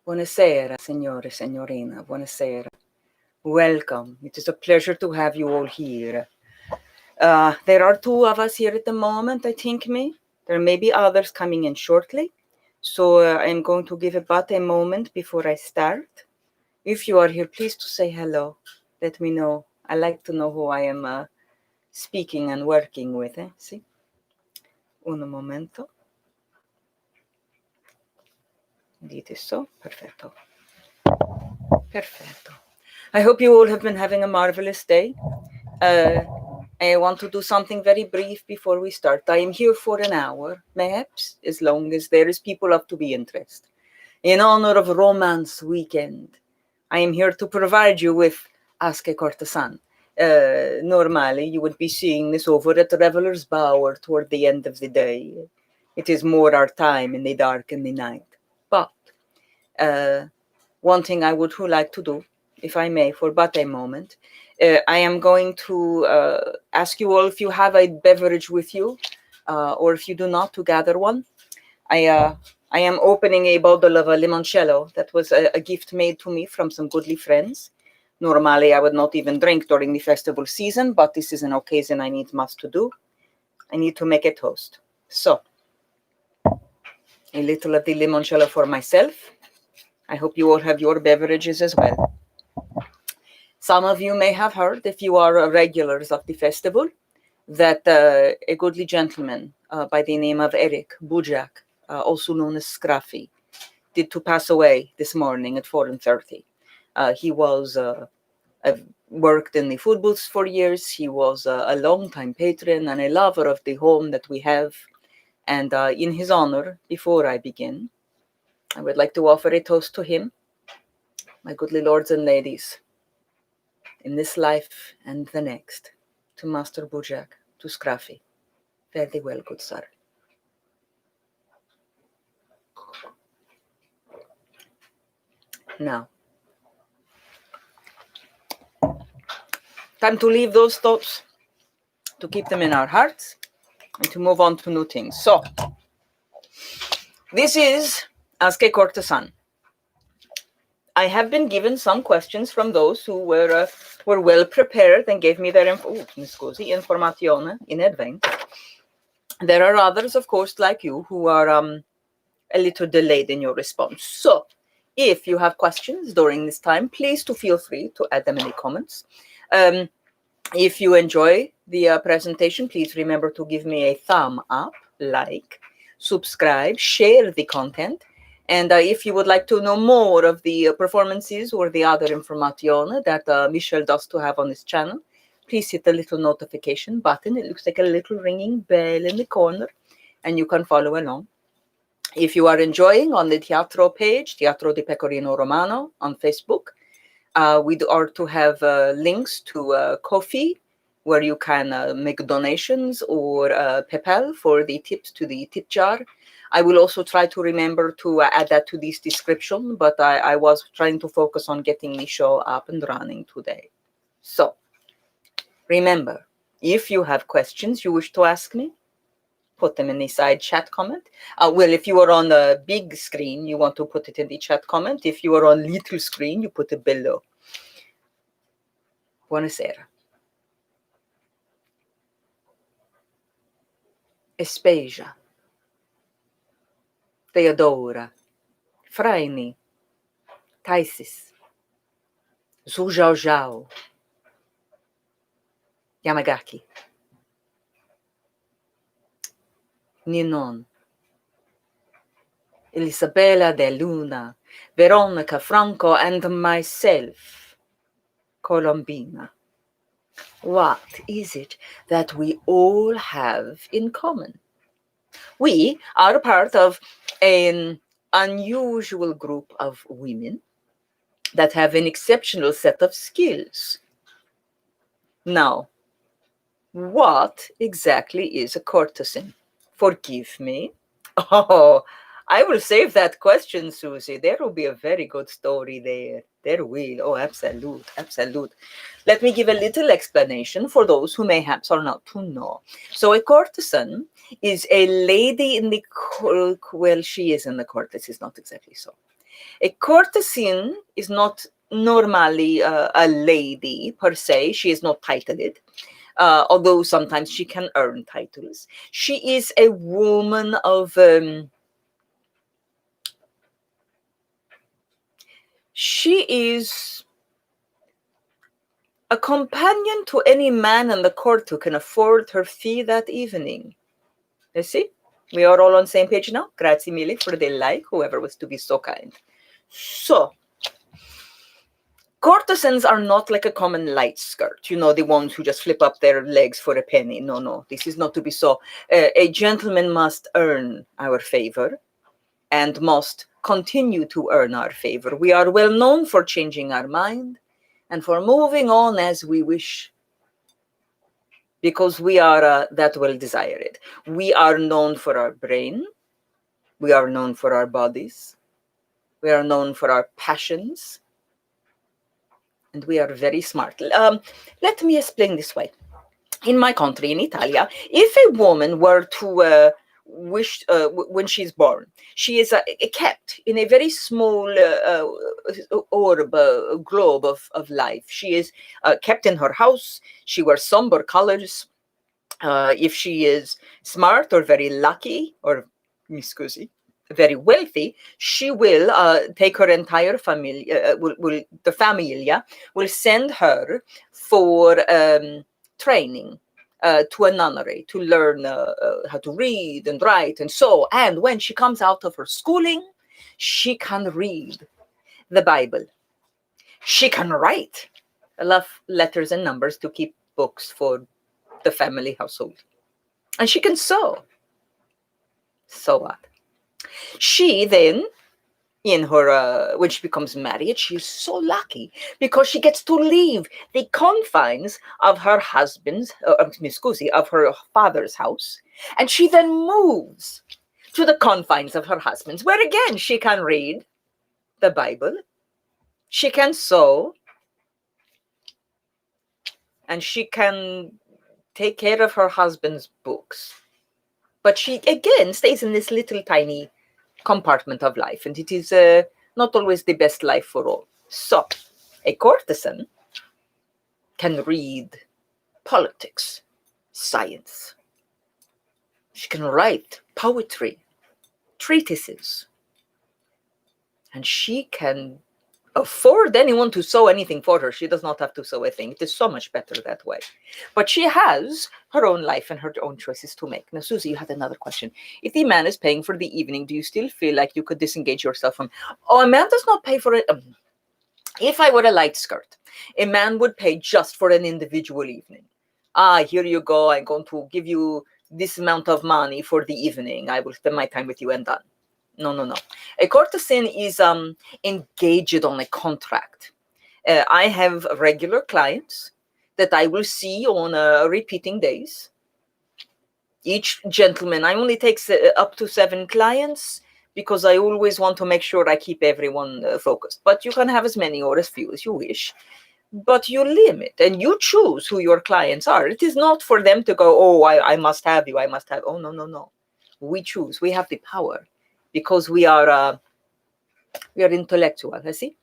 Buonasera, signore, signorina. Buonasera. Welcome. It is a pleasure to have you all here. There are two of us here at the moment, I think me. There may be others coming in shortly. So I'm going to give about a moment before I start. If you are here, please to say hello. Let me know. I like to know who I am speaking and working with. See? Un momento. Dite so. Perfetto. Perfetto. I hope you all have been having a marvelous day. I want to do something very brief before we start. I am here for an hour, perhaps, as long as there is people up to be interested. In honor of Romance Weekend, I am here to provide you with Ask a Courtesan. Normally, you would be seeing this over at Reveller's Bower toward the end of the day. It is more our time in the dark and the night. But one thing I would like to do, if I may, for but a moment, I am going to ask you all if you have a beverage with you, or if you do not, to gather one. I am opening a bottle of a limoncello that was a gift made to me from some goodly friends. Normally, I would not even drink during the festival season, but this is an occasion I must to do. I need to make a toast. So, a little of the limoncello for myself. I hope you all have your beverages as well. Some of you may have heard, if you are regulars of the festival, that a goodly gentleman by the name of Eric Bujak, also known as Scruffy, did to pass away this morning at 4:30. He was worked in the food booths for years. He was a long-time patron and a lover of the home that we have. And in his honor, before I begin, I would like to offer a toast to him, my goodly lords and ladies, in this life and the next, to Master Bujak, to Scruffy. Fare thee well, good sir. Now, time to leave those thoughts, to keep them in our hearts, and to move on to new things. So, this is Ask a Courtesan. I have been given some questions from those who were well prepared and gave me their informazione in advance. There are others, of course, like you, who are a little delayed in your response. So, if you have questions during this time, please feel free to add them in the comments. If you enjoy the presentation, please remember to give me a thumb up, like, subscribe, share the content. And if you would like to know more of the performances or the other information that Michel does to have on his channel, please hit the little notification button. It looks like a little ringing bell in the corner, and you can follow along. If you are enjoying on the Teatro page, Teatro di Pecorino Romano on Facebook, we are to have links to Ko-fi, where you can make donations, or PayPal for the tips to the tip jar. I will also try to remember to add that to this description, but I was trying to focus on getting the show up and running today. So, remember, if you have questions you wish to ask me, put them in the side chat comment. Well, if you are on the big screen, you want to put it in the chat comment. If you are on little screen, you put it below. Buonasera. Espeja. Theodora. Fraini. Taisis. Zhujiao. Yamagaki. Ninon. Elisabella de Luna. Veronica Franco and myself. Columbina. What is it that we all have in common? We are part of an unusual group of women that have an exceptional set of skills. Now, what exactly is a courtesan? Forgive me. Oh, I will save that question, Susie. There will be a very good story there. There will. Oh, absolute, absolute. Let me give a little explanation for those who mayhaps are not to know. So a courtesan is a lady in the, well, she is in the court. This is not exactly so. A courtesan is not normally a lady per se. She is not titled, although sometimes she can earn titles. She is a woman of... she is a companion to any man in the court who can afford her fee that evening. You see? We are all on the same page now. Grazie mille for the like, whoever was to be so kind. So, courtesans are not like a common light skirt, you know, the ones who just flip up their legs for a penny. No, no, this is not to be so. A gentleman must earn our favor and must continue to earn our favor. We are well known for changing our mind and for moving on as we wish, because we are that well desired. We are known for our brain. We are known for our bodies. We are known for our passions. And we are very smart. Let me explain this way. In my country, in Italia, if a woman were to when she's born, she is kept in a very small globe of life. She is kept in her house. She wears somber colors. If she is smart or very lucky, or, mi scusi, very wealthy, she will take her entire family, the familia will send her for training to a nunnery to learn how to read and write and so. And when she comes out of her schooling, she can read the Bible. She can write enough letters and numbers to keep books for the family household. And she can sew. So what? She then, in her when she becomes married, she's so lucky because she gets to leave the confines of her husband's, of her father's house, and she then moves to the confines of her husband's, where again she can read the Bible, she can sew, and she can take care of her husband's books. But she again stays in this little tiny compartment of life, and it is not always the best life for all. So, a courtesan can read politics, science. She can write poetry, treatises, and she can afford anyone to sew anything for her. She does not have to sew a thing. It is so much better that way. But she has her own life and her own choices to make. Now, Susie, you had another question. If the man is paying for the evening, do you still feel like you could disengage yourself from... Oh, a man does not pay for it. If I were a light skirt, a man would pay just for an individual evening. Here you go. I'm going to give you this amount of money for the evening. I will spend my time with you and done. No, no, no. A courtesan is engaged on a contract. I have regular clients that I will see on repeating days. Each gentleman, I only take up to 7 clients because I always want to make sure I keep everyone focused. But you can have as many or as few as you wish. But you limit and you choose who your clients are. It is not for them to go, oh, I must have you, I must have. Oh, no, no, no. We choose. We have the power. Because we are intellectual, you see?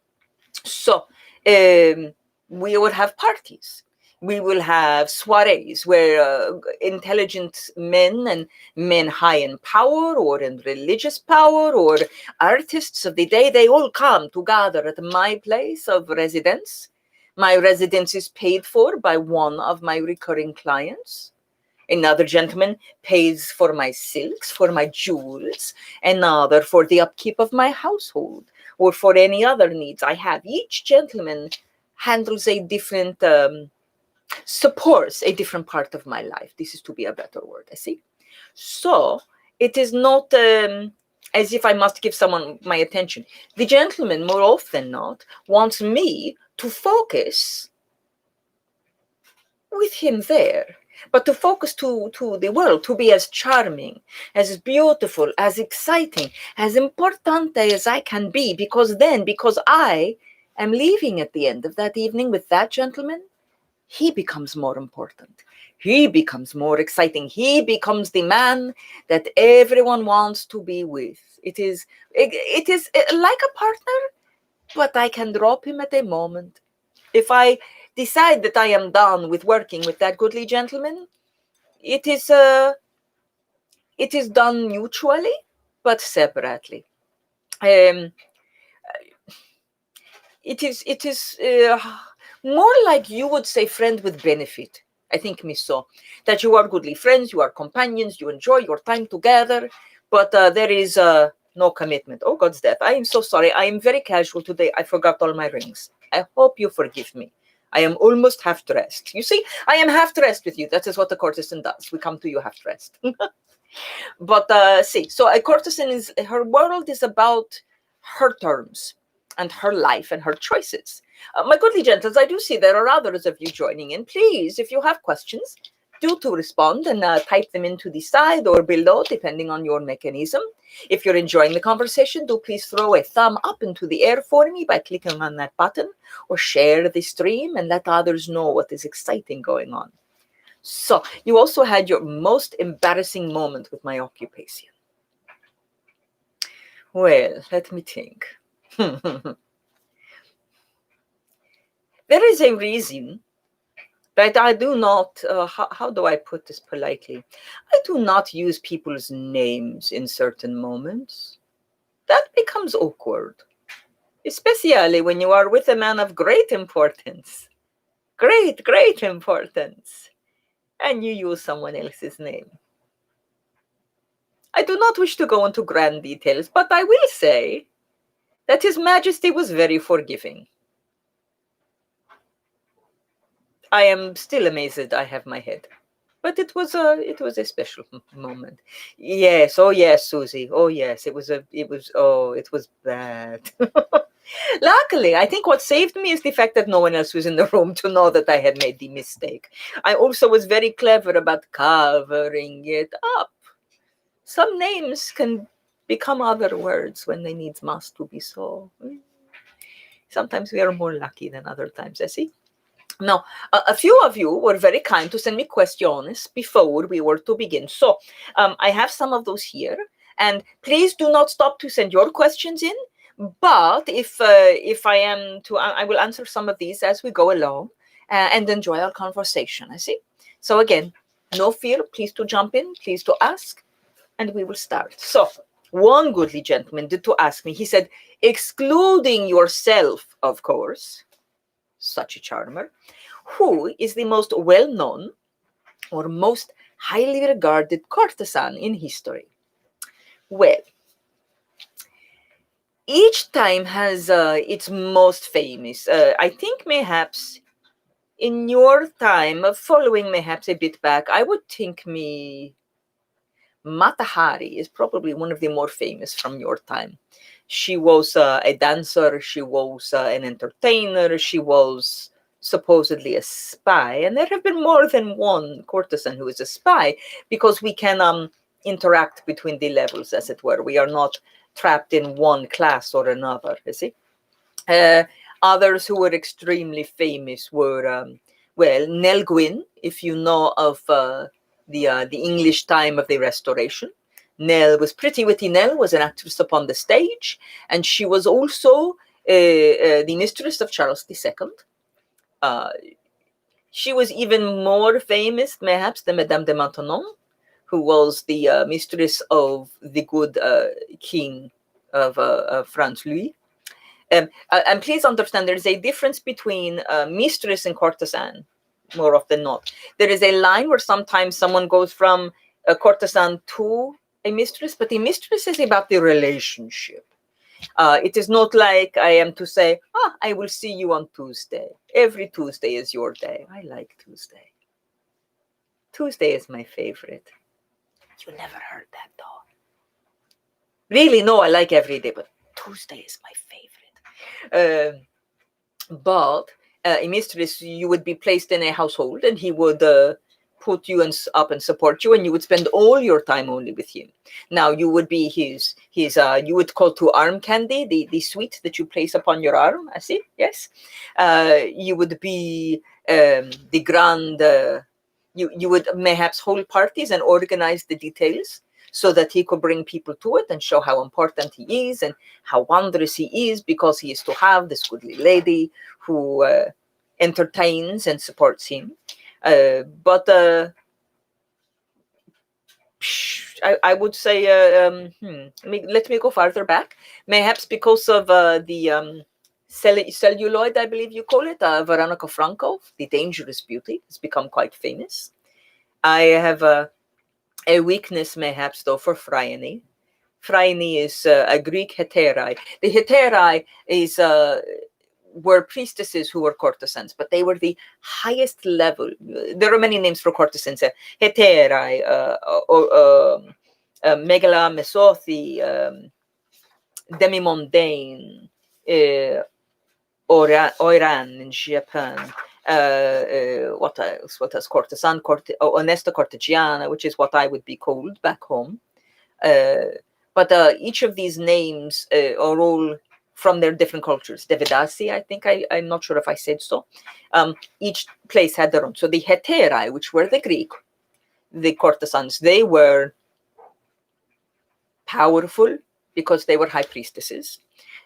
So we will have parties. We will have soirees where intelligent men and men high in power or in religious power or artists of the day, they all come to gather at my place of residence. My residence is paid for by one of my recurring clients. Another gentleman pays for my silks, for my jewels, another for the upkeep of my household, or for any other needs I have. Each gentleman handles a different, supports a different part of my life. This is to be a better word, I see. So it is not as if I must give someone my attention. The gentleman, more often not, wants me to focus with him there. But to focus to the world, to be as charming, as beautiful, as exciting, as important as I can be, because I am leaving at the end of that evening with that gentleman, he becomes more important. He becomes more exciting. He becomes the man that everyone wants to be with. It is like a partner, but I can drop him at a moment. If I decide that I am done with working with that goodly gentleman, it is done mutually, but separately. It is more like you would say friend with benefit. I think, Miss So, that you are goodly friends, you are companions, you enjoy your time together, but there is no commitment. Oh, God's death. I am so sorry. I am very casual today. I forgot all my rings. I hope you forgive me. I am almost half dressed. You see, I am half dressed with you. That is what a courtesan does. We come to you half dressed. But see, so a courtesan is, her world is about her terms and her life and her choices. My goodly gentles, I do see there are others of you joining in. Please, if you have questions, do to respond and type them into the side or below, depending on your mechanism. If you're enjoying the conversation, do please throw a thumb up into the air for me by clicking on that button, or share the stream and let others know what is exciting going on. So, you also had your most embarrassing moment with my occupation. Well, let me think. There is a reason that I do not, how do I put this politely? I do not use people's names in certain moments. That becomes awkward, especially when you are with a man of great importance. Great importance. And you use someone else's name. I do not wish to go into grand details, but I will say that His Majesty was very forgiving. I am still amazed that I have my head, but it was a special moment. Yes, oh yes, Susie, oh yes, it was bad. Luckily, I think what saved me is the fact that no one else was in the room to know that I had made the mistake. I also was very clever about covering it up. Some names can become other words when they needs must to be so. Sometimes we are more lucky than other times, I see. Now, a few of you were very kind to send me questions before we were to begin. So I have some of those here. And please do not stop to send your questions in. But if I am to, I will answer some of these as we go along and enjoy our conversation, I see. So again, no fear, please to jump in, please to ask, and we will start. So one goodly gentleman did to ask me, he said, excluding yourself, of course, such a charmer, who is the most well-known or most highly regarded courtesan in history? Well, each time has its most famous. I think mayhaps in your time, following mayhaps a bit back, I would think Matahari is probably one of the more famous from your time. She was a dancer, she was an entertainer, she was supposedly a spy, and there have been more than one courtesan who is a spy, because we can interact between the levels, as it were. We are not trapped in one class or another, you see. Others who were extremely famous were, well, Nell Gwyn, if you know of the English time of the Restoration. Nell was Pretty Witty Nell, was an actress upon the stage, and she was also the mistress of Charles II. She was even more famous, perhaps, than Madame de Maintenon, who was the mistress of the good king of France, Louis. And please understand, there is a difference between mistress and courtesan, more often not. There is a line where sometimes someone goes from a courtesan to a mistress, but the mistress is about the relationship. It is not like I am to say, I will see you on Tuesday. Every Tuesday is your day. I like Tuesday. Tuesday is my favorite. You never heard that, though. Really, no, I like every day, but Tuesday is my favorite. But a mistress, you would be placed in a household, and he would put you up and support you, and you would spend all your time only with him. Now you would be his you would call to arm candy, the sweet that you place upon your arm. I see. Yes, you would be the grand. You would mayhaps hold parties and organize the details so that he could bring people to it and show how important he is and how wondrous he is, because he is to have this goodly lady who entertains and supports him. But I would say, let me go farther back. Mayhaps because of the celluloid, I believe you call it, Veronica Franco, the dangerous beauty, has become quite famous. I have a weakness, mayhaps, though, for Phryne. Phryne is a Greek heterae. The heterae is were priestesses who were courtesans, but they were the highest level. There are many names for courtesans: heterae, megala mesothi, demi-mondaine, oiran in Japan. What else? What else? Courtesan, onesta cortegiana, which is what I would be called back home. But each of these names are all from their different cultures. Devedasi, I think, I'm not sure if I said so. Each place had their own. So the heterae, which were the Greek, the courtesans, they were powerful because they were high priestesses.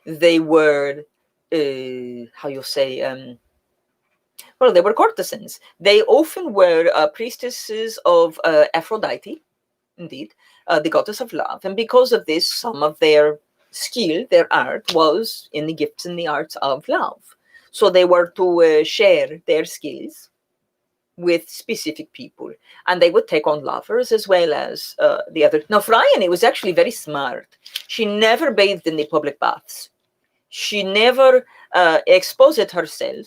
They were, how you say, well, they were courtesans. They often were priestesses of Aphrodite, indeed, the goddess of love. And because of this, some of their skill, their art, was in the gifts and the arts of love. So they were to share their skills with specific people, and they would take on lovers as well as the other. Now, Phryne was actually very smart. She never bathed in the public baths. She never exposed herself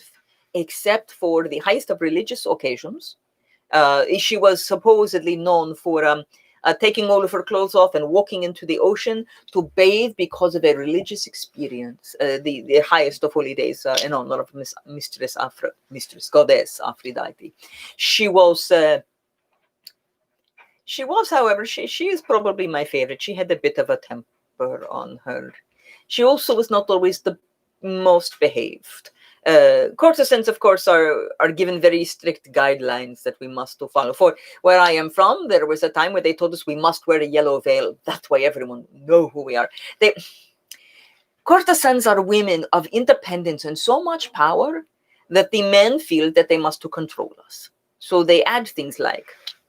except for the highest of religious occasions. She was supposedly known for taking all of her clothes off and walking into the ocean to bathe because of a religious experience, the highest of holy days in honor of Mistress Goddess Aphrodite. She was, however, she is probably my favorite. She had a bit of a temper on her. She also was not always the most behaved. Courtesans, of course, are given very strict guidelines that we must follow. For where I am from, there was a time where they told us we must wear a yellow veil. That way everyone know who we are. Courtesans are women of independence and so much power that the men feel that they must to control us. So they add things like,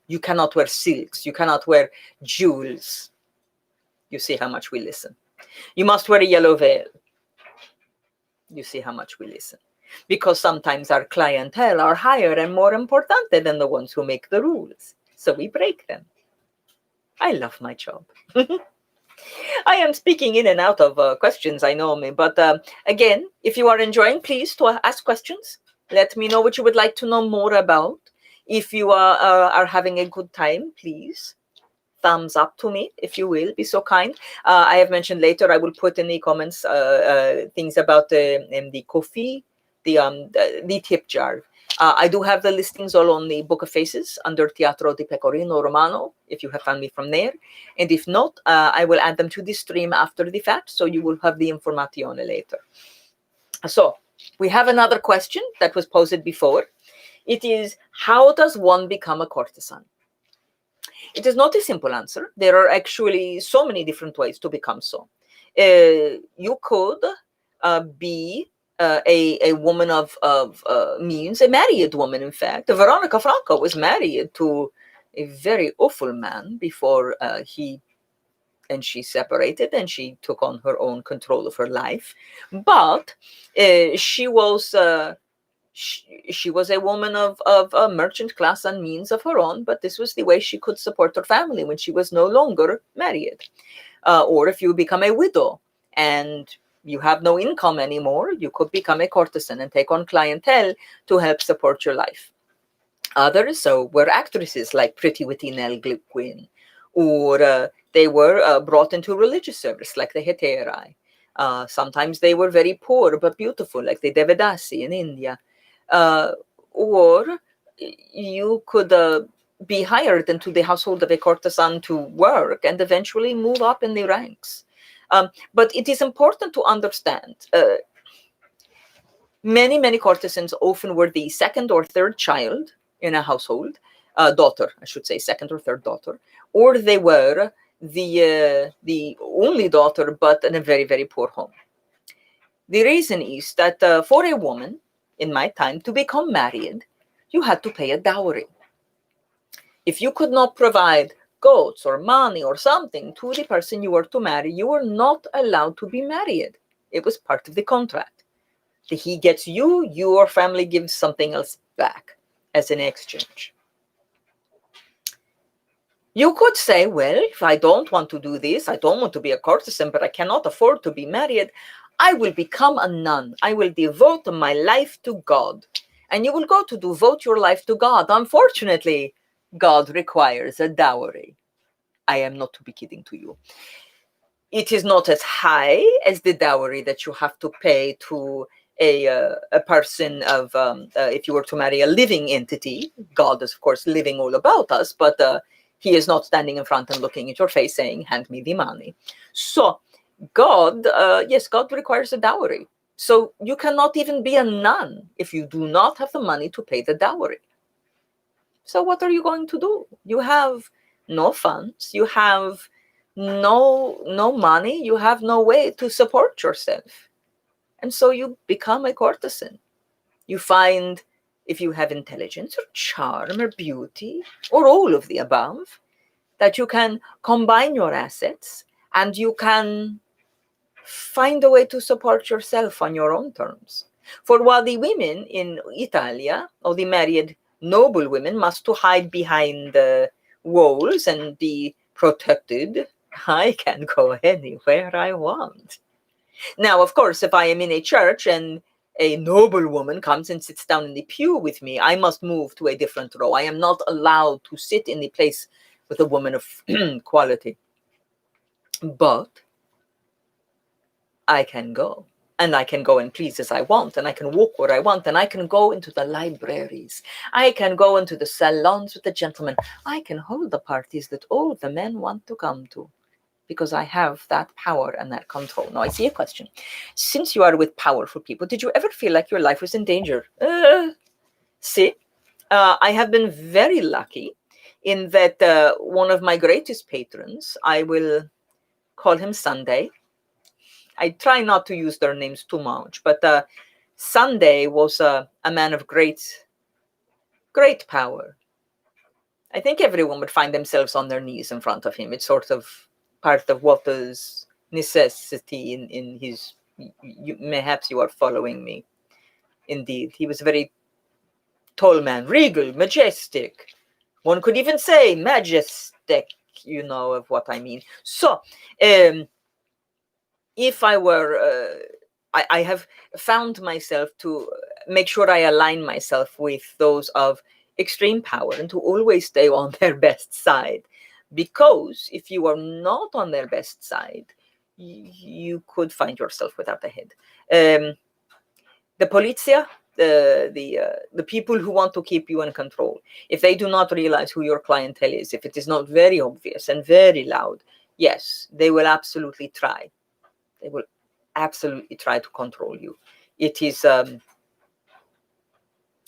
you cannot wear silks, you cannot wear jewels. You see how much we listen. You must wear a yellow veil. You see how much we listen. Because sometimes our clientele are higher and more important than the ones who make the rules. So we break them. I love my job. I am speaking in and out of questions, I know me. But again, if you are enjoying, please to ask questions. Let me know what you would like to know more about. If you are having a good time, please thumbs up to me, if you will, be so kind. I have mentioned later, I will put in the comments things about the coffee, the tip jar. I do have the listings all on the Book of Faces under Teatro di Pecorino Romano, if you have found me from there. And if not, I will add them to the stream after the fact, so you will have the informazione later. So we have another question that was posed before. It is, how does one become a courtesan? It is not a simple answer. There are actually so many different ways to become so. You could be a woman of means, a married woman, in fact. Veronica Franco was married to a very awful man before she separated, and she took on her own control of her life. But she was a woman of a merchant class and means of her own, but this was the way she could support her family when she was no longer married. Or if you become a widow and you have no income anymore, you could become a courtesan and take on clientele to help support your life. Others were actresses like Pretty Witty Nell Gwyn, or they were brought into religious service like the heterae. Sometimes they were very poor but beautiful, like the Devedasi in India. Or you could be hired into the household of a courtesan to work and eventually move up in the ranks. But it is important to understand, many courtesans often were the second or third child in a household, daughter, I should say, second or third daughter, or they were the only daughter, but in a very, very poor home. The reason is that for a woman in my time to become married, you had to pay a dowry. If you could not provide goats or money or something to the person you were to marry, you were not allowed to be married. It was part of the contract. He gets you, your family gives something else back as an exchange. You could say, well, if I don't want to do this, I don't want to be a courtesan, but I cannot afford to be married, I will become a nun. I will devote my life to God. And you will go to devote your life to God. Unfortunately, God requires a dowry. I am not to be kidding to you. It is not as high as the dowry that you have to pay to a person of, if you were to marry a living entity. God is, of course, living all about us, but he is not standing in front and looking at your face saying, hand me the money. So God, yes, God requires a dowry. So you cannot even be a nun if you do not have the money to pay the dowry. So what are you going to do? You have no funds, you have no money, you have no way to support yourself. And so you become a courtesan. You find, if you have intelligence or charm or beauty or all of the above, that you can combine your assets and you can find a way to support yourself on your own terms. For while the women in Italia, or the married noble women, must to hide behind the walls and be protected, I can go anywhere I want. Now, of course, if I am in a church and a noble woman comes and sits down in the pew with me, I must move to a different row. I am not allowed to sit in the place with a woman of quality. But I can go. And I can go and please as I want, and I can walk where I want, and I can go into the libraries. I can go into the salons with the gentlemen. I can hold the parties that all the men want to come to, because I have that power and that control. Now, I see a question. Since you are with powerful people, did you ever feel like your life was in danger? See, I have been very lucky in that one of my greatest patrons, I will call him Sunday. I try not to use their names too much, but Sunday was a man of great power. I think everyone would find themselves on their knees in front of him. It's sort of part of what is necessity in his, perhaps you are following me. Indeed, he was a very tall man, regal, majestic. One could even say majestic, you know of what I mean. So, if I were, I have found myself to make sure I align myself with those of extreme power and to always stay on their best side. Because if you are not on their best side, you could find yourself without a head. The polizia, the people who want to keep you in control, if they do not realize who your clientele is, if it is not very obvious and very loud, yes, they will absolutely try. They will absolutely try to control you. It is a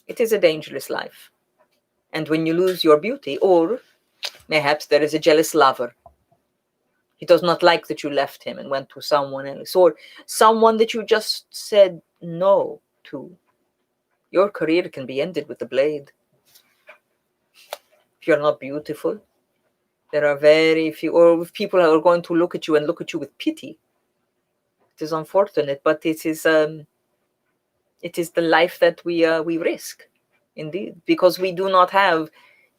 dangerous life. And when you lose your beauty, or perhaps there is a jealous lover, he does not like that you left him and went to someone else, or someone that you just said no to, your career can be ended with the blade. If you're not beautiful, there are very few, or if people are going to look at you and look at you with pity. It is unfortunate, but it is the life that we risk, indeed, because we do not have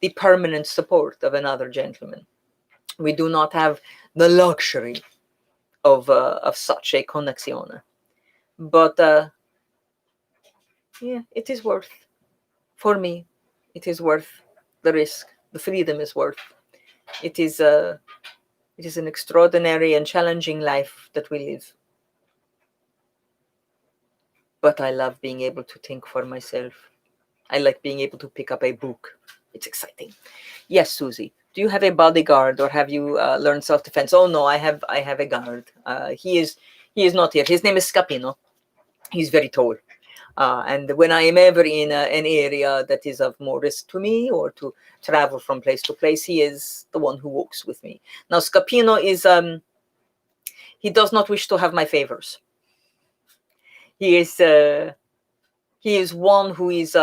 the permanent support of another gentleman. We do not have the luxury of such a connexione. But yeah, it is worth, for me, it is worth the risk. The freedom is worth. It is an extraordinary and challenging life that we live. But I love being able to think for myself. I like being able to pick up a book It's exciting. Yes, Susie. Do you have a bodyguard, or have you learned self-defense? Oh no, I have a guard. He is not here. His name is Scapino. He's very tall. And when I am ever in an area that is of more risk to me, or to travel from place to place, he is the one who walks with me. Now, Scapino is, he does not wish to have my favors. He is one who is,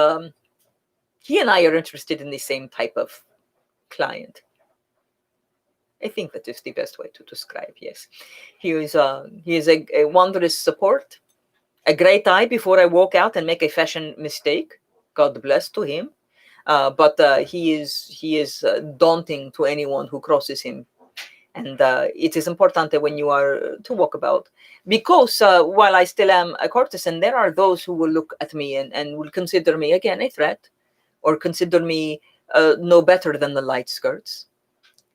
he and I are interested in the same type of client. I think that is the best way to describe, yes. He is a wondrous support, a great eye before I walk out and make a fashion mistake. God bless to him. But he is daunting to anyone who crosses him. And it is important that when you are to walk about, because while I still am a courtesan, there are those who will look at me and will consider me, again, a threat, or consider me no better than the light skirts.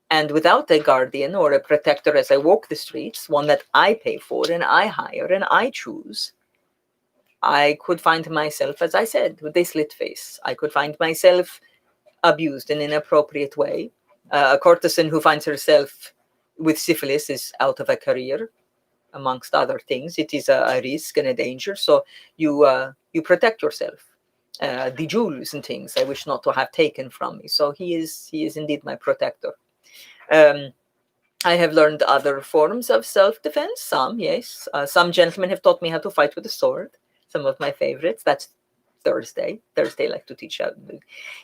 And without a guardian or a protector as I walk the streets, one that I pay for and I hire and I choose, I could find myself, as I said, with a slit face. I could find myself abused in an inappropriate way. A courtesan who finds herself with syphilis is out of a career, amongst other things. It is a risk and a danger. So you protect yourself. The jewels and things I wish not to have taken from me. So he is indeed my protector. I have learned other forms of self-defense. Some, yes. Some gentlemen have taught me how to fight with a sword. Some of my favorites. That's Thursday. Thursday, I like to teach out.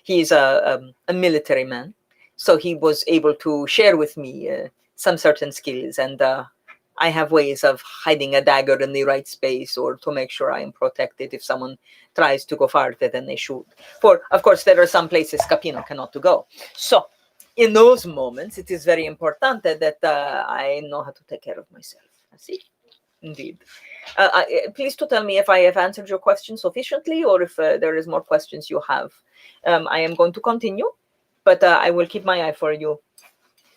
He's a military man, so he was able to share with me some certain skills, and I have ways of hiding a dagger in the right space, or to make sure I am protected if someone tries to go farther than they should. For, of course, there are some places Scapino cannot go. So, in those moments, it is very important that I know how to take care of myself. I see. Indeed. Please to tell me if I have answered your question sufficiently, or if there is more questions you have. I am going to continue, but I will keep my eye for you.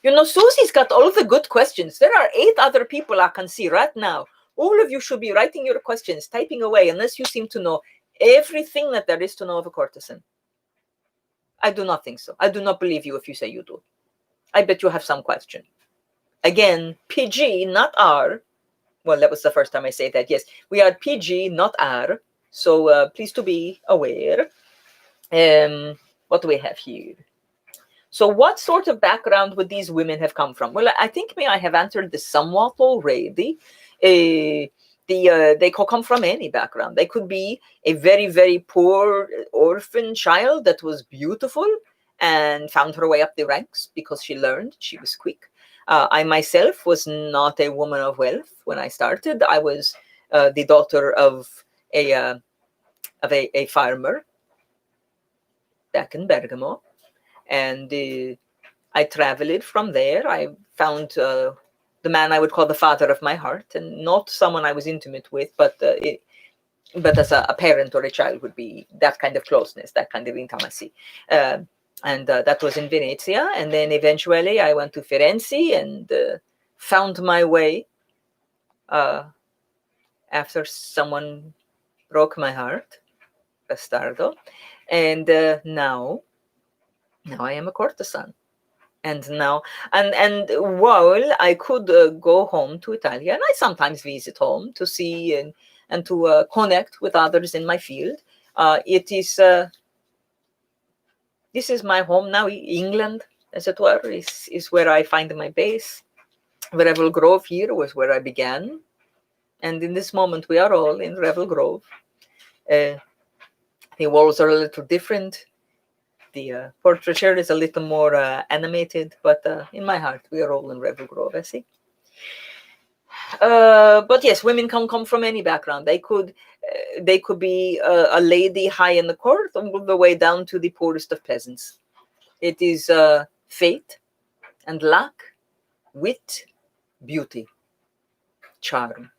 You know, Susie's got all of the good questions. There are 8 other people I can see right now. All of you should be writing your questions, typing away, unless you seem to know everything that there is to know of a courtesan. I do not think so. I do not believe you if you say you do. I bet you have some question. Again, PG, not R. Well, that was the first time I say that. Yes, we are PG, not R. So please to be aware. What do we have here? So what sort of background would these women have come from? Well, I think I have answered this somewhat already. They could come from any background. They could be a very, very poor orphan child that was beautiful and found her way up the ranks because she learned. She was quick. I myself was not a woman of wealth when I started. I was the daughter of a farmer back in Bergamo, and I traveled from there. I found the man I would call the father of my heart, and not someone I was intimate with, but as a parent or a child would be that kind of closeness, that kind of intimacy. And that was in Venezia. And then eventually I went to Firenze and found my way after someone broke my heart, Bastardo. And now I am a courtesan. And now, and while I could go home to Italy, and I sometimes visit home to see and to connect with others in my field, it is... this is my home now. England, as it were, is where I find my base. Revel Grove here was where I began. And in this moment, we are all in Revel Grove. The walls are a little different. The portraiture is a little more animated. But in my heart, we are all in Revel Grove, I see. But yes, women can come from any background. They could be a lady high in the court, all the way down to the poorest of peasants. It is fate and luck, wit, beauty, charm.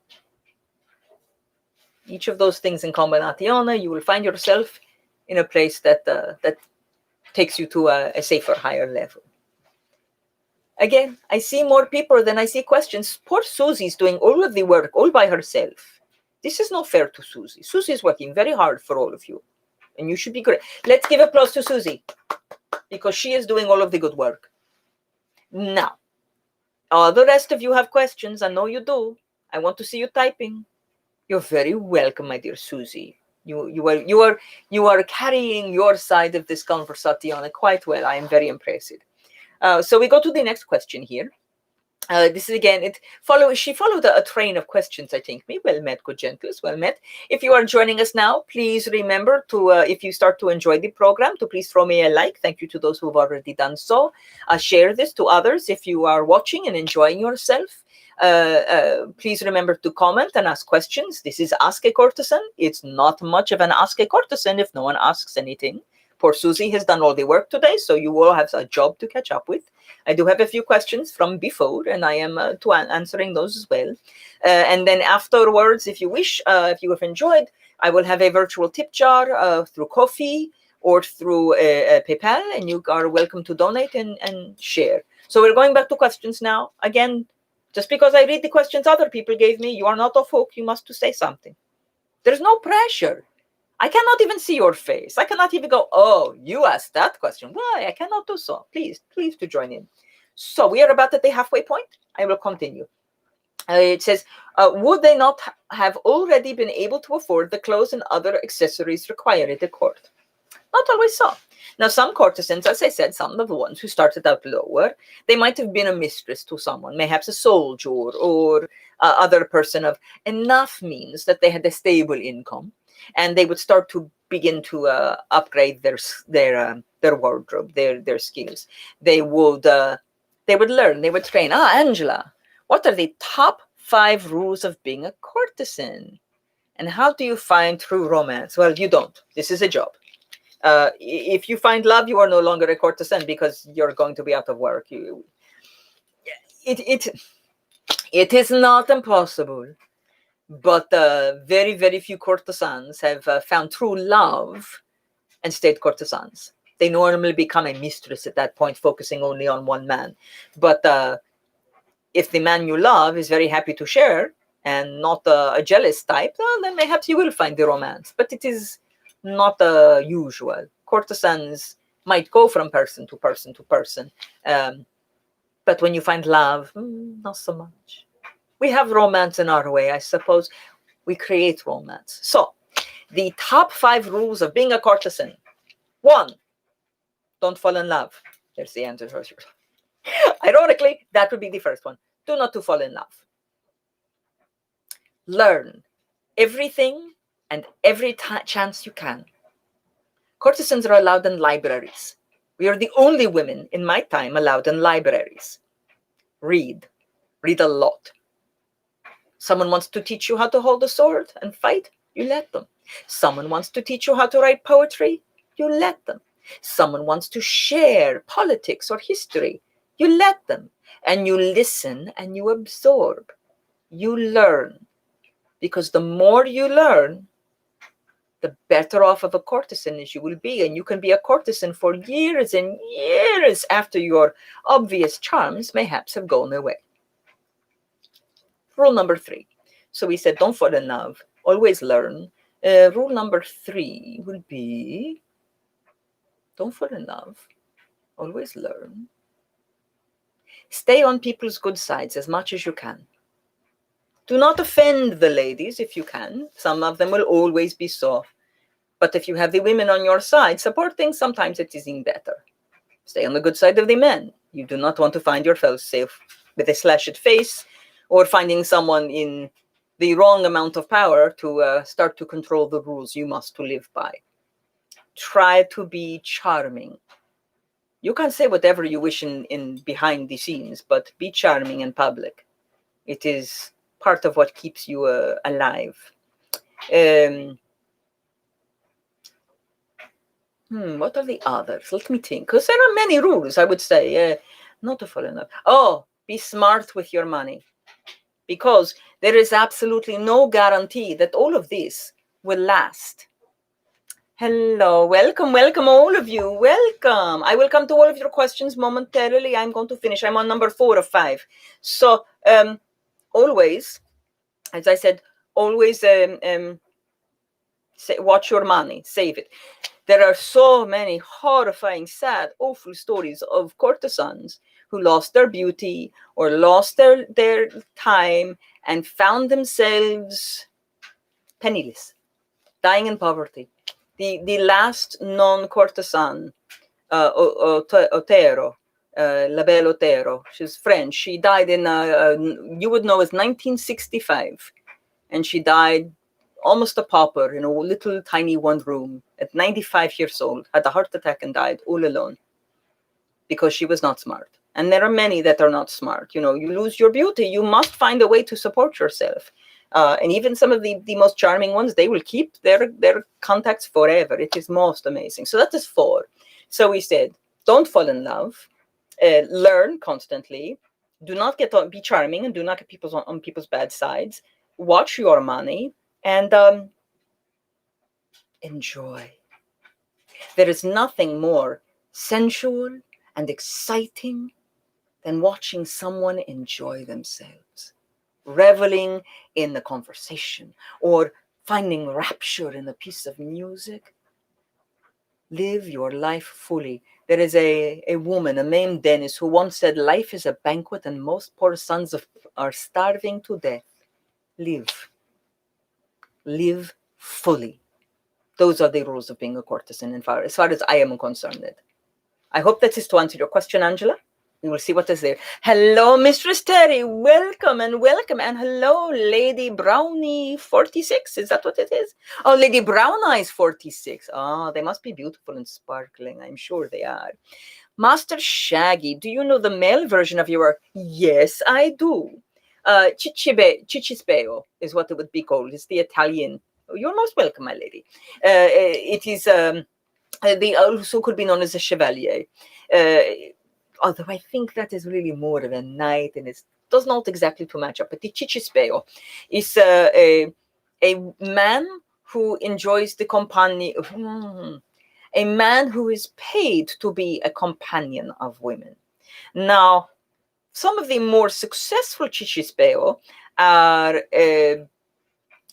Each of those things in combinazione, you will find yourself in a place that takes you to a safer, higher level. Again, I see more people than I see questions. Poor Susie's doing all of the work all by herself. This is not fair to Susie. Susie is working very hard for all of you, and you should be great. Let's give applause to Susie. because she is doing all of the good work. Now, the rest of you have questions. I know you do. I want to see you typing. You're very welcome, my dear Susie. You are carrying your side of this conversation quite well. I am very impressed. So we go to the next question here. This is again, she followed a train of questions, I think. Well met, good gentles, well met. If you are joining us now, please remember to, if you start to enjoy the program, to please throw me a like. Thank you to those who have already done so. Share this to others if you are watching and enjoying yourself. Please remember to comment and ask questions. This is Ask a Courtesan. It's not much of an Ask a Courtesan if no one asks anything. Poor Susie has done all the work today, so you will have a job to catch up with. I do have a few questions from before, and I am answering those as well. And then afterwards, if you wish, if you have enjoyed, I will have a virtual tip jar through Ko-fi or through PayPal, and you are welcome to donate and share. So we're going back to questions now. Again, just because I read the questions other people gave me, you are not off hook. You must say something. There's no pressure. I cannot even see your face. I cannot even go, oh, you asked that question. Why? I cannot do so. Please to join in. So we are about at the halfway point. I will continue. It says, would they not have already been able to afford the clothes and other accessories required at the court? Not always so. Now, some courtesans, as I said, some of the ones who started out lower, they might have been a mistress to someone, perhaps a soldier or other person of enough means that they had a stable income. And they would start to begin to upgrade their wardrobe, their skills. They would learn, they would train. Angela, what are the top 5 rules of being a courtesan? And how do you find true romance? Well, you don't. This is a job. If you find love, you are no longer a courtesan because you're going to be out of work. It is not impossible. But very, very few courtesans have found true love and stayed courtesans. They normally become a mistress at that point, focusing only on one man. But if the man you love is very happy to share and not a jealous type, well, then perhaps you will find the romance. But it is not usual. Courtesans might go from person to person to person. But when you find love, not so much. We have romance in our way, I suppose. We create romance. So, the top 5 rules of being a courtesan. 1, don't fall in love. There's the answer. Ironically, that would be the first one. Do not to fall in love. Learn everything and every chance you can. Courtesans are allowed in libraries. We are the only women in my time allowed in libraries. Read a lot. Someone wants to teach you how to hold a sword and fight, you let them. Someone wants to teach you how to write poetry, you let them. Someone wants to share politics or history, you let them. And you listen and you absorb. You learn. Because the more you learn, the better off of a courtesan as you will be. And you can be a courtesan for years and years after your obvious charms perhaps have gone away. Rule number 3. So we said, don't fall in love. Always learn. Rule number 3 will be, don't fall in love. Always learn. Stay on people's good sides as much as you can. Do not offend the ladies if you can. Some of them will always be so. But if you have the women on your side, supporting, sometimes it is even better. Stay on the good side of the men. You do not want to find yourself safe with a slashed face, or finding someone in the wrong amount of power to start to control the rules you must to live by. Try to be charming. You can say whatever you wish in behind the scenes, but be charming in public. It is part of what keeps you alive. What are the others? Let me think. Because there are many rules, I would say. Not to fall in love. Oh, be smart with your money. Because there is absolutely no guarantee that all of this will last. Hello, welcome, all of you. Welcome. I will come to all of your questions momentarily. I'm going to finish. I'm on number 4 of 5. So always, as I said, always Watch your money, save it. There are so many horrifying, sad, awful stories of courtesans who lost their beauty or lost their time and found themselves penniless, dying in poverty. The last non-courtesan, Otero, La Belle Otero, she's French. She died in, you would know, it's 1965. And she died almost a pauper in a little tiny one room at 95 years old, had a heart attack and died all alone because she was not smart. And there are many that are not smart. You lose your beauty. You must find a way to support yourself. And even some of the most charming ones, they will keep their contacts forever. It is most amazing. So that is 4. So we said, don't fall in love. Learn constantly. Do not be charming and do not get on people's bad sides. Watch your money and enjoy. There is nothing more sensual and exciting than watching someone enjoy themselves, reveling in the conversation or finding rapture in a piece of music. Live your life fully. There is a woman, a named Dennis, who once said, life is a banquet and most poor sons are starving to death. Live fully. Those are the rules of being a courtesan as far as I am concerned. I hope that is to answer your question, Angela. We will see what is there. Hello, Mistress Terry. Welcome. And hello, Lady Brownie 46. Is that what it is? Oh, Lady Brown Eyes 46. Oh, they must be beautiful and sparkling. I'm sure they are. Master Shaggy, do you know the male version of your work? Yes, I do. Cicispeo is what it would be called. It's the Italian. You're most welcome, my lady. It is the also could be known as a chevalier. Although I think that is really more of a knight, and it does not exactly to match up. But the Cicispeo is a man who enjoys the company. A man who is paid to be a companion of women. Now, some of the more successful Cicispeo are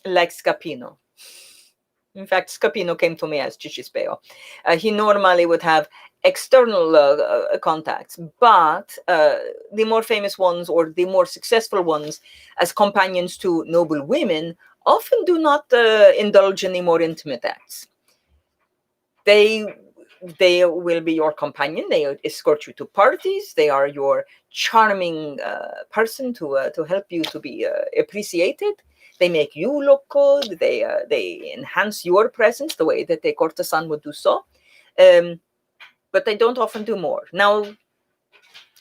like Scapino. In fact, Scapino came to me as Cicispeo. He normally would have external contacts, but the more famous ones or the more successful ones as companions to noble women often do not indulge in the more intimate acts. They will be your companion. They escort you to parties. They are your charming person to help you to be appreciated. They make you look good. They enhance your presence the way that a courtesan would do so. But they don't often do more. Now,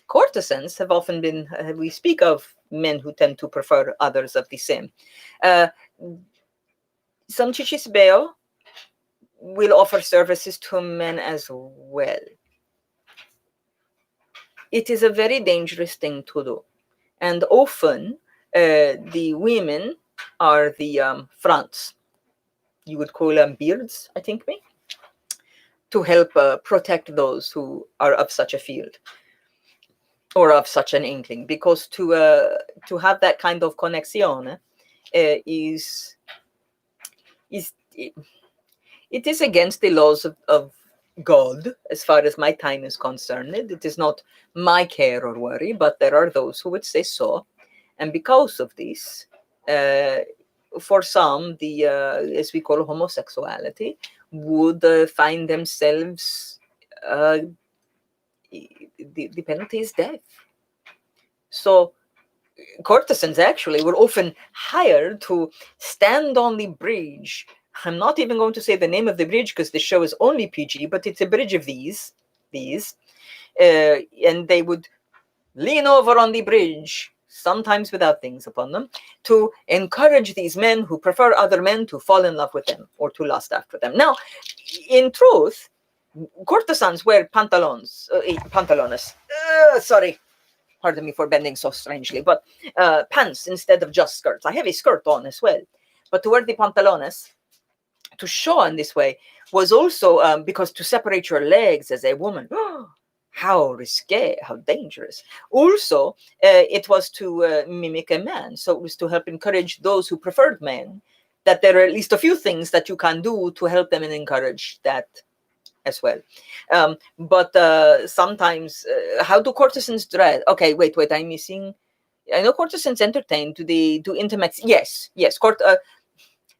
courtesans have often been, we speak of men who tend to prefer others of the same. Some Cicispeo will offer services to men as well. It is a very dangerous thing to do. And often the women are the fronts. You would call them beards, I think, to help protect those who are of such a field or of such an inkling. Because to have that kind of connexione is it is against the laws of God, as far as my time is concerned. It is not my care or worry, but there are those who would say so. And because of this, for some, the as we call homosexuality, would find themselves, the penalty is death. So courtesans actually were often hired to stand on the bridge. I'm not even going to say the name of the bridge because the show is only PG, but it's a bridge of these, and they would lean over on the bridge, sometimes without things upon them, to encourage these men who prefer other men to fall in love with them or to lust after them. Now, in truth, courtesans wear pantalones. Sorry. Pardon me for bending so strangely, but pants instead of just skirts. I have a skirt on as well. But to wear the pantalones, to show in this way, was also because to separate your legs as a woman, how risque, how dangerous. Also, it was to mimic a man. So it was to help encourage those who preferred men that there are at least a few things that you can do to help them and encourage that as well. But sometimes, how do courtesans dress? Okay, wait, I'm missing. I know courtesans entertain. Do they do intimate? Yes.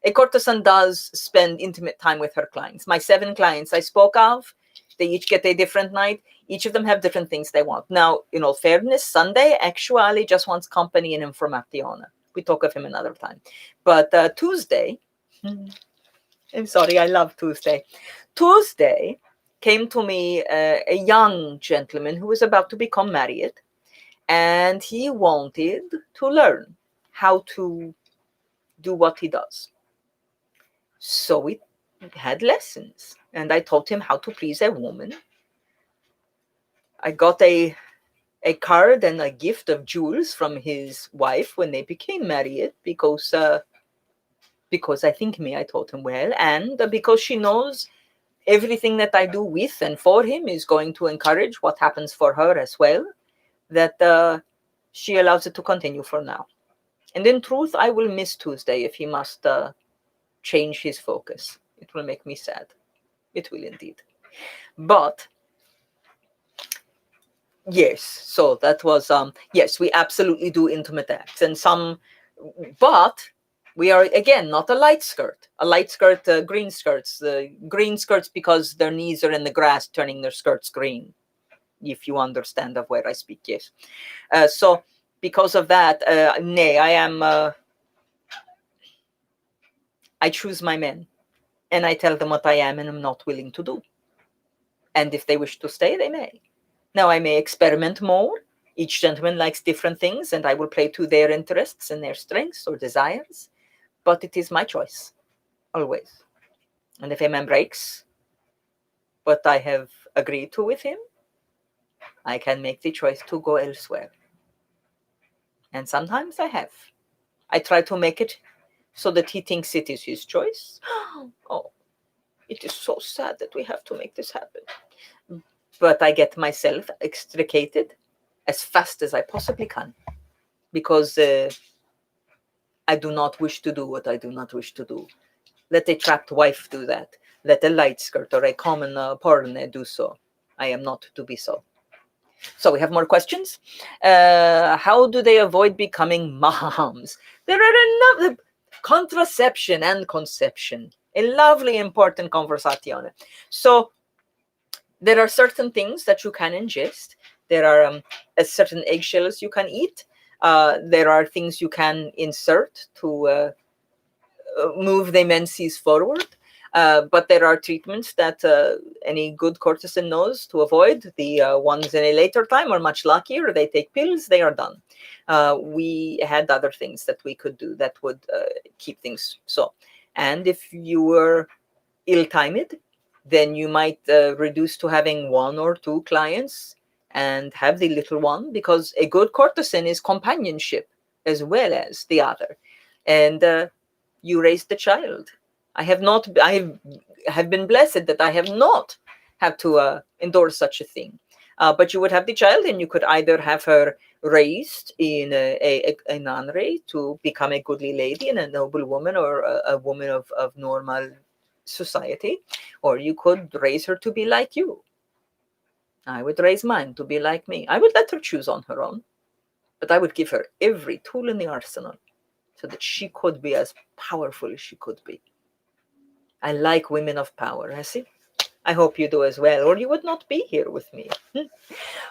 A courtesan does spend intimate time with her clients. My 7 clients I spoke of, they each get a different night. Each of them have different things they want. Now, in all fairness, Sunday actually just wants company and informazione. We talk of him another time. But Tuesday, I'm sorry, I love Tuesday. Tuesday came to me a young gentleman who was about to become married, and he wanted to learn how to do what he does. So we had lessons, and I taught him how to please a woman. I got a card and a gift of jewels from his wife when they became married, because I think I taught him well, and because she knows everything that I do with and for him is going to encourage what happens for her as well, that she allows it to continue for now. And in truth, I will miss Tuesday if he must change his focus. It will make me sad. It will indeed. But yes, so that was, yes, we absolutely do intimate acts, and some, but we are, again, not a light skirt. A light skirt, green skirts. Green skirts because their knees are in the grass, turning their skirts green, if you understand of where I speak, yes. So because of that, nay, I choose my men, and I tell them what I am and am not willing to do. And if they wish to stay, they may. Now, I may experiment more. Each gentleman likes different things, and I will play to their interests and their strengths or desires. But it is my choice, always. And if a man breaks what I have agreed to with him, I can make the choice to go elsewhere. And sometimes I have. I try to make it so that he thinks it is his choice. Oh, it is so sad that we have to make this happen. But I get myself extricated as fast as I possibly can, because I do not wish to do what I do not wish to do. Let a trapped wife do that. Let a light skirt or a common porne do so. I am not to be so. So we have more questions. How do they avoid becoming moms? There are enough contraception and conception. A lovely, important conversation. So there are certain things that you can ingest. There are certain eggshells you can eat. There are things you can insert to move the menses forward. But there are treatments that any good courtesan knows to avoid. The ones in a later time are much luckier. They take pills, they are done. We had other things that we could do that would keep things so. And if you were ill-timed, then you might reduce to having 1 or 2 clients and have the little one, because a good courtesan is companionship as well as the other. And you raise the child. I have been blessed that I have not had to endorse such a thing. But you would have the child, and you could either have her raised in a nunnery to become a goodly lady and a noble woman, or a woman of normal society, or you could raise her to be like you. I would raise mine to be like me. I would let her choose on her own, but I would give her every tool in the arsenal so that she could be as powerful as she could be. I like women of power, I see. I hope you do as well, or you would not be here with me.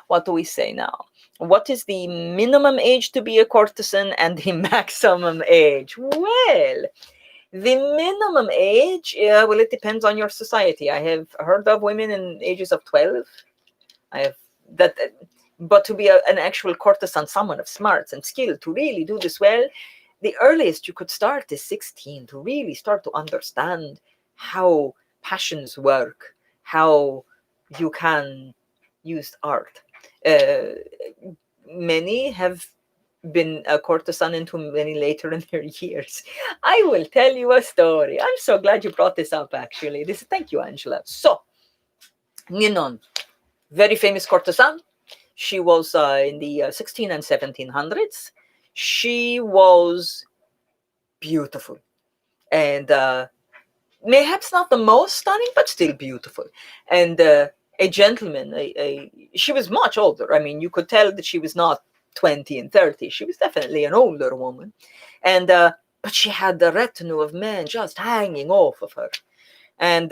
What do we say now? What is the minimum age to be a courtesan and the maximum age? Well, the minimum age, well, it depends on your society. I have heard of women in ages of 12. I have that, but to be an actual courtesan, someone of smarts and skill, to really do this well, the earliest you could start is 16, to really start to understand how passions work, how you can use art. Many have been a courtesan into many later in their years. I will tell you a story. I'm so glad you brought this up, actually. Thank you, Angela. So, Ninon, very famous courtesan. She was in the 16 and 1700s. She was beautiful. and mayhaps not the most stunning, but still beautiful. And a gentleman, she was much older. I mean, you could tell that she was not 20 and 30. She was definitely an older woman. And but she had the retinue of men just hanging off of her. And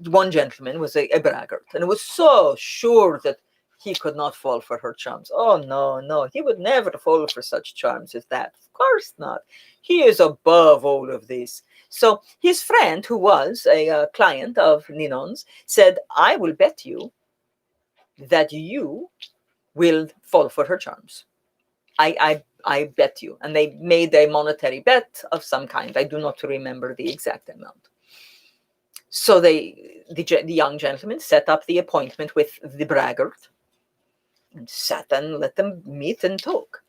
one gentleman was a braggart, and was so sure that he could not fall for her charms. Oh, no, he would never fall for such charms as that. Of course not. He is above all of this. So his friend, who was a client of Ninon's, said, I will bet you that you will fall for her charms. I bet you. And they made a monetary bet of some kind. I do not remember the exact amount. So the young gentleman set up the appointment with the braggart and sat and let them meet and talk.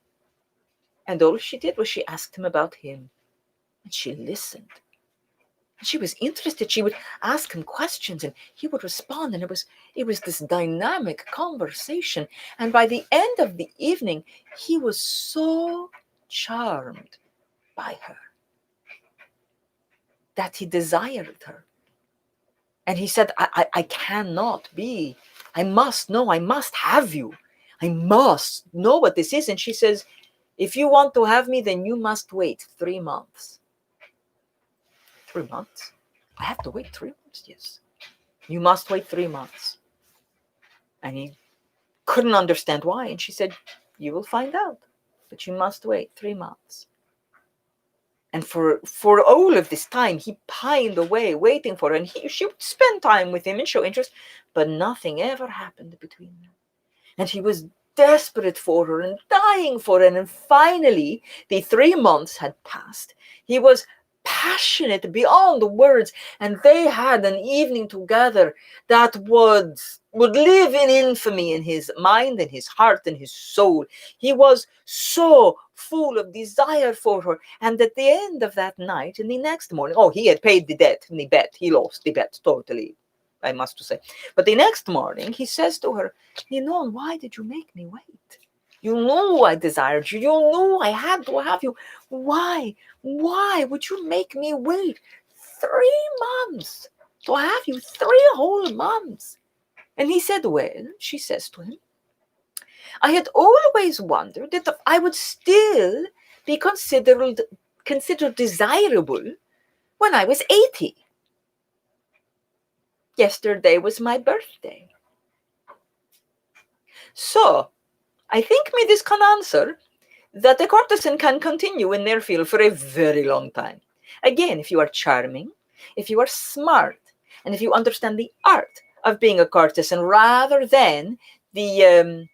And all she did was she asked him about him. And she listened. And she was interested. She would ask him questions and he would respond. And it was this dynamic conversation. And by the end of the evening, he was so charmed by her that he desired her. And he said, I cannot be. I must know. I must have you. I must know what this is. And she says, if you want to have me, then you must wait 3 months. 3 months? I have to wait 3 months? Yes. You must wait 3 months. And he couldn't understand why. And she said, you will find out. But you must wait 3 months. And for all of this time, he pined away, waiting for her. And she would spend time with him and show interest, but nothing ever happened between them. And he was desperate for her and dying for her. And finally, the 3 months had passed. He was passionate beyond the words, and they had an evening together that would live in infamy in his mind and his heart and his soul. He was so full of desire for her. And at the end of that night, and the next morning, he had paid the debt and the bet. He lost the bet totally, I must say. But the next morning, he says to her, why did you make me wait? You knew I desired you. You knew I had to have you. Why? Why would you make me wait 3 months to have you? 3 whole months. And he said, well, she says to him, I had always wondered that I would still be considered desirable when I was 80. Yesterday was my birthday. So, I think me this can answer that a courtesan can continue in their field for a very long time. Again, if you are charming, if you are smart, and if you understand the art of being a courtesan rather than the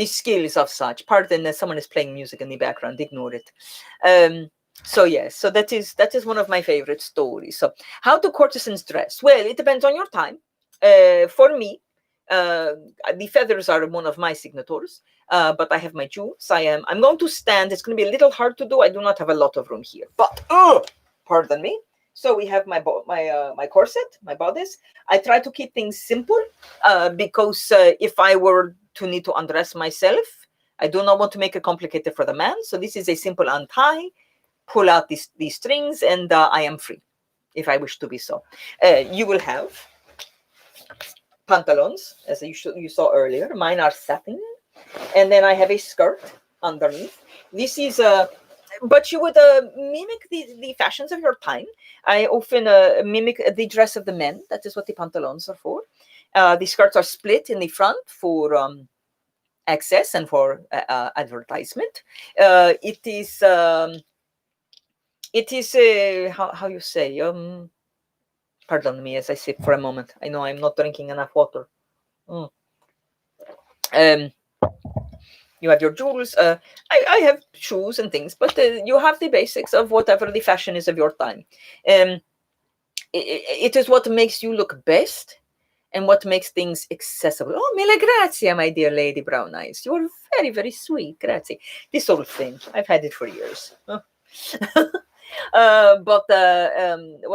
skills of such. Pardon that someone is playing music in the background, ignore it. So that is one of my favorite stories. So how do courtesans dress? Well, it depends on your time. For me, the feathers are one of my signatures, but I have my jewels. I'm going to stand. It's going to be a little hard to do. I do not have a lot of room here, but pardon me. So we have my corset, my bodice. I try to keep things simple because if I were to need to undress myself, I do not want to make it complicated for the man. So this is a simple untie, pull out these strings, and I am free if I wish to be so. You will have pantaloons, as you saw earlier. Mine are satin. And then I have a skirt underneath. This is but you would mimic the fashions of your time. I often mimic the dress of the men. That is what the pantaloons are for. The skirts are split in the front for access and for advertisement. It is how you say, pardon me as I sip for a moment. I know I'm not drinking enough water. You have your jewels. I have shoes and things, but you have the basics of whatever the fashion is of your time. It is what makes you look best and what makes things accessible. Oh, mille grazie, my dear Lady Brown Eyes. You are very, very sweet. Grazie. This old thing. I've had it for years. But what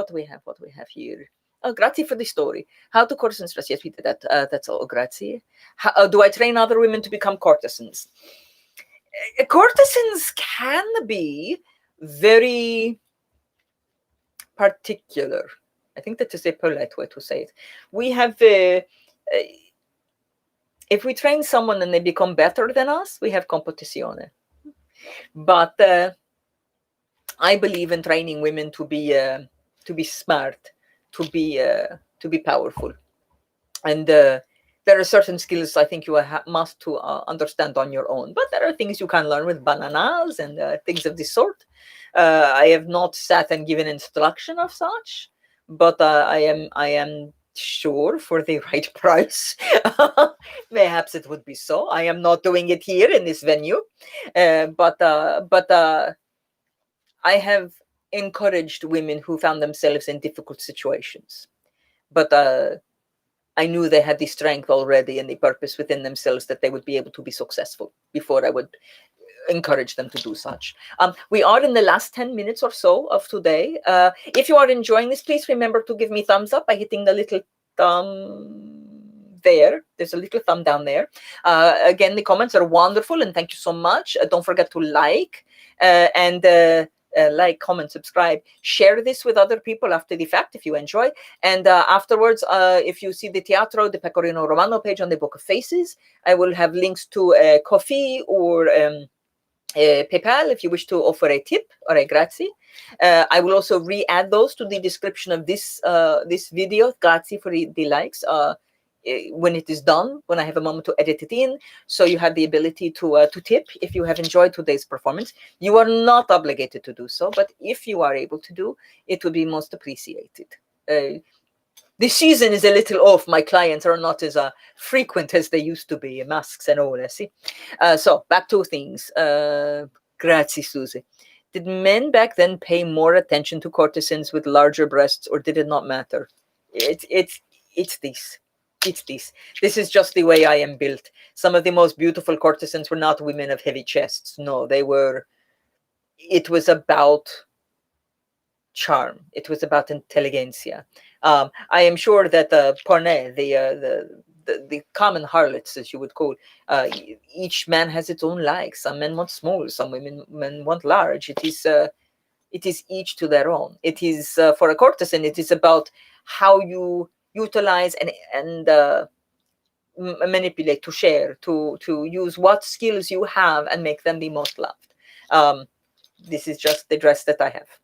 do we have? What do we have here? Oh, grazie for the story. How do courtesans dress? Yes, we did that. That's all. Grazie. How, do I train other women to become courtesans? Courtesans can be very particular. I think that is a polite way to say it. We have, if we train someone and they become better than us, we have competizione. But I believe in training women to be smart, to be powerful, and there are certain skills I think you must to understand on your own. But there are things you can learn with bananas and things of this sort. I have not sat and given instruction of such, but I am sure for the right price, perhaps it would be so. I am not doing it here in this venue, but I have encouraged women who found themselves in difficult situations, but I knew they had the strength already and the purpose within themselves that they would be able to be successful before I would encourage them to do such. We are in the last 10 minutes or so of today. If you are enjoying this, please remember to give me thumbs up by hitting the little thumb there. There's a little thumb down there. Again, the comments are wonderful, and thank you so much. Don't forget to like and like, comment, subscribe, share this with other people after the fact if you enjoy. And afterwards, if you see the Teatro, the Pecorino Romano page on the Book of Faces, I will have links to Ko-fi or PayPal if you wish to offer a tip or a grazie. I will also re-add those to the description of this this video. Grazie for the likes. When it is done, when I have a moment to edit it in, so you have the ability to tip if you have enjoyed today's performance. You are not obligated to do so, but if you are able to do, it would be most appreciated. The season is a little off. My clients are not as frequent as they used to be, masks and all, I see. So back to things. Grazie, Susie. Did men back then pay more attention to courtesans with larger breasts, or did it not matter? It's this. It's this. This is just the way I am built. Some of the most beautiful courtesans were not women of heavy chests. No, they were. It was about charm. It was about intelligentsia. I am sure that Porne, the common harlots, as you would call, each man has its own likes. Some men want small, some men want large. It is each to their own. It is for a courtesan. It is about how you utilize and manipulate, to share, to use what skills you have and make them the most loved. This is just the dress that I have.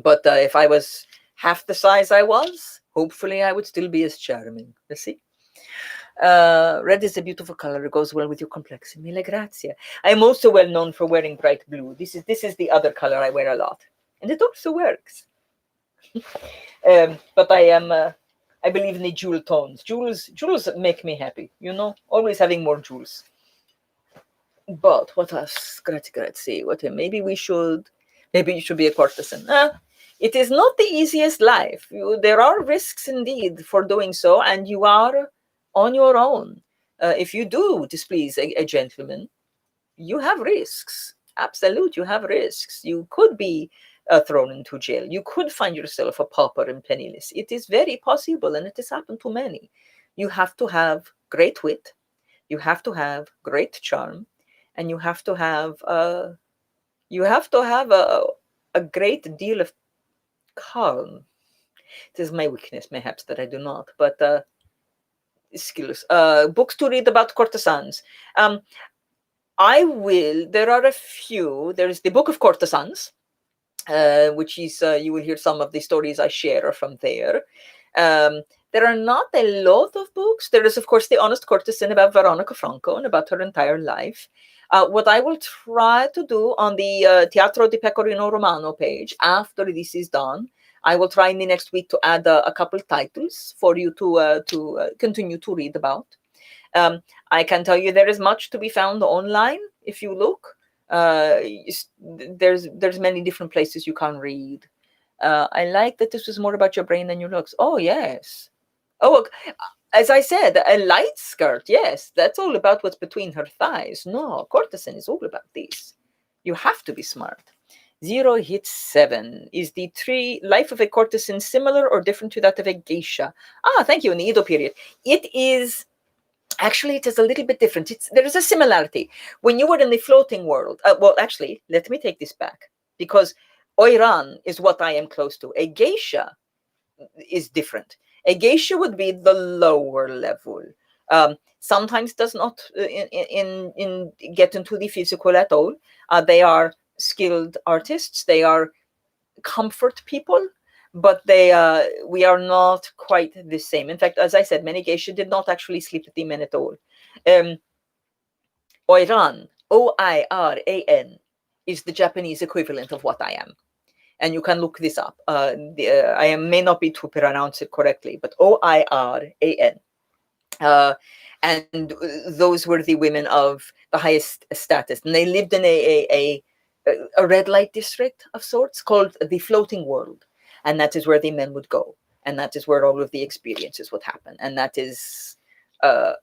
But if I was half the size I was, hopefully I would still be as charming. You see? Red is a beautiful color. It goes well with your complexion. Mille grazie. I am also well known for wearing bright blue. This is the other color I wear a lot, and it also works. But I believe in the jewel tones. Jewels make me happy. You know, always having more jewels. But what else? Grazie. What? Maybe you should be a courtesan. It is not the easiest life. There are risks indeed for doing so, and you are on your own. If you do displease a gentleman, you have risks. Absolute, you have risks. You could be thrown into jail. You could find yourself a pauper and penniless. It is very possible, and it has happened to many. You have to have great wit. You have to have great charm, and you have to have a great deal of calm. It is my weakness, perhaps, that I do not. But skills. Books to read about courtesans. There are a few. There is the Book of Courtesans, which is, you will hear some of the stories I share from there. There are not a lot of books. There is, of course, The Honest Courtesan about Veronica Franco and about her entire life. What I will try to do on the Teatro di Pecorino Romano page, after this is done, I will try in the next week to add a couple titles for you to continue to read about. I can tell you there is much to be found online if you look. There's many different places you can read. I like that this was more about your brain than your looks. Oh, yes. Oh, as I said, a light skirt. Yes, that's all about what's between her thighs. No, courtesan is all about this. You have to be smart. 0 hits 7. Is the life of a courtesan similar or different to that of a geisha? Thank you. In the Edo period, it is. Actually, it is a little bit different. There is a similarity. When you were in the floating world, well, actually, let me take this back, because Oiran is what I am close to. A geisha is different. A geisha would be the lower level. Sometimes does not get into the physical at all. They are skilled artists. They are comfort people, but we are not quite the same. In fact, as I said, many geisha did not actually sleep with the men at all. Oiran, Oiran, is the Japanese equivalent of what I am. And you can look this up. I may not be to pronounce it correctly, but Oiran. And those were the women of the highest status. And they lived in a red light district of sorts called the floating world. And that is where the men would go. And that is where all of the experiences would happen. And that is where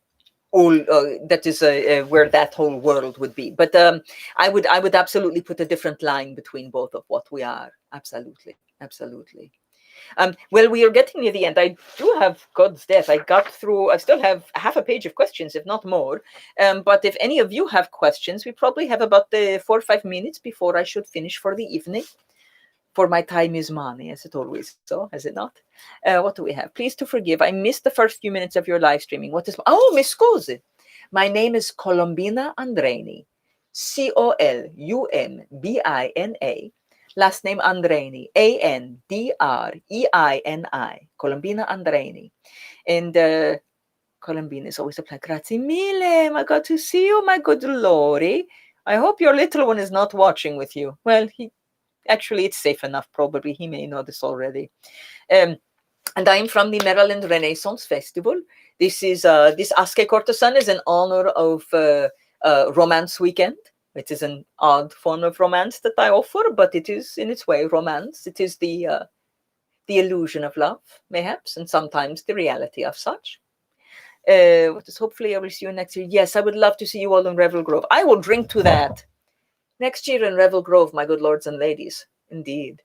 that whole world would be. But I would absolutely put a different line between both of what we are. Absolutely. Well, we are getting near the end. I do have God's death. I still have half a page of questions, if not more. But if any of you have questions, we probably have about 4 or 5 minutes before I should finish for the evening. For my time is money, as it always so, has it not? What do we have? Please to forgive. I missed the first few minutes of your live streaming. What is... Oh, mi scusi. My name is Columbina Andreni. Columbina. Last name Andreni. Andreini. Columbina Andreni. And Columbina is always a pleasure. Grazie mille. My God, to see you, my good Lori. I hope your little one is not watching with you. Well, actually, it's safe enough, probably. He may know this already. And I'm from the Maryland Renaissance Festival. This Aske Courtesan is in honor of Romance Weekend. It is an odd form of romance that I offer, but it is in its way romance. It is the illusion of love, mayhaps, and sometimes the reality of such. Hopefully I will see you next year. Yes, I would love to see you all in Revel Grove. I will drink to that. Next year in Revel Grove, my good lords and ladies. Indeed.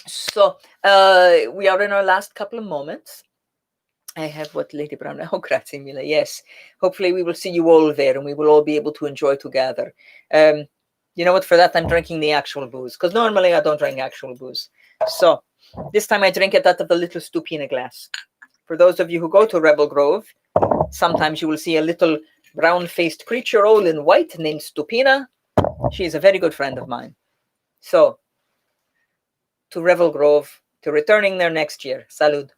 So we are in our last couple of moments. I have what Lady Brown. Oh, grazie mille. Yes. Hopefully we will see you all there and we will all be able to enjoy together. You know what? For that, I'm drinking the actual booze because normally I don't drink actual booze. So this time I drink it out of the little Stupina glass. For those of you who go to Rebel Grove, sometimes you will see a little brown-faced creature all in white named Stupina. She is a very good friend of mine. So, to Revel Grove, to returning there next year. Salud.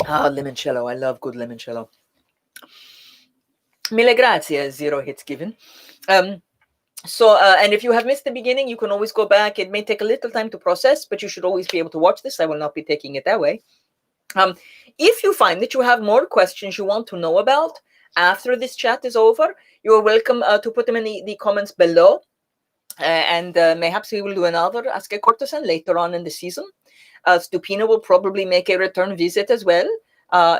Limoncello. I love good limoncello. Mille grazie, 0 hits given. And if you have missed the beginning, you can always go back. It may take a little time to process, but you should always be able to watch this. I will not be taking it that way. If you find that you have more questions you want to know about after this chat is over, you are welcome to put them in the comments below. And mayhaps we will do another Ask a Courtesan later on in the season. Stupina will probably make a return visit as well.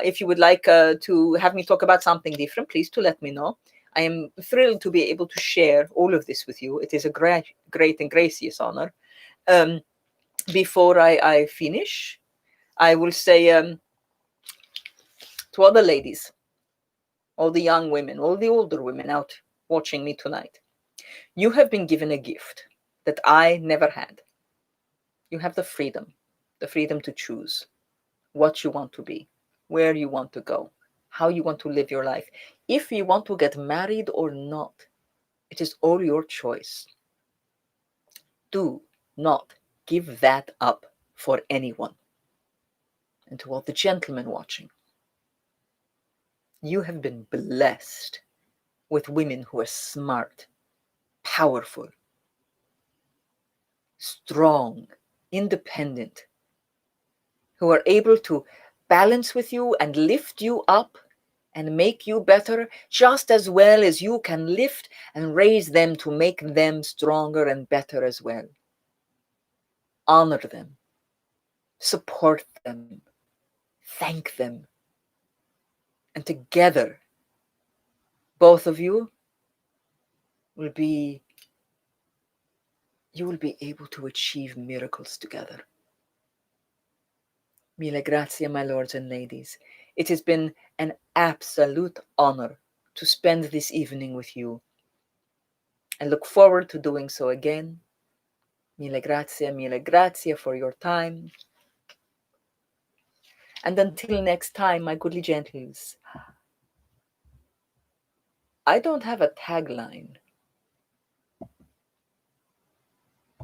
If you would like to have me talk about something different, please to let me know. I am thrilled to be able to share all of this with you. It is a great and gracious honor. Before I finish, I will say to all the ladies, all the young women, all the older women out watching me tonight, you have been given a gift that I never had. You have the freedom to choose what you want to be, where you want to go, how you want to live your life. If you want to get married or not, it is all your choice. Do not give that up for anyone. And to all the gentlemen watching, you have been blessed with women who are smart, powerful, strong, independent, who are able to balance with you and lift you up and make you better just as well as you can lift and raise them to make them stronger and better as well. Honor them, support them, thank them, and together, both of you will be able to achieve miracles together. Mille grazie, my lords and ladies. It has been an absolute honor to spend this evening with you. I look forward to doing so again. Mille grazie for your time. And until next time, my goodly gentles, I don't have a tagline.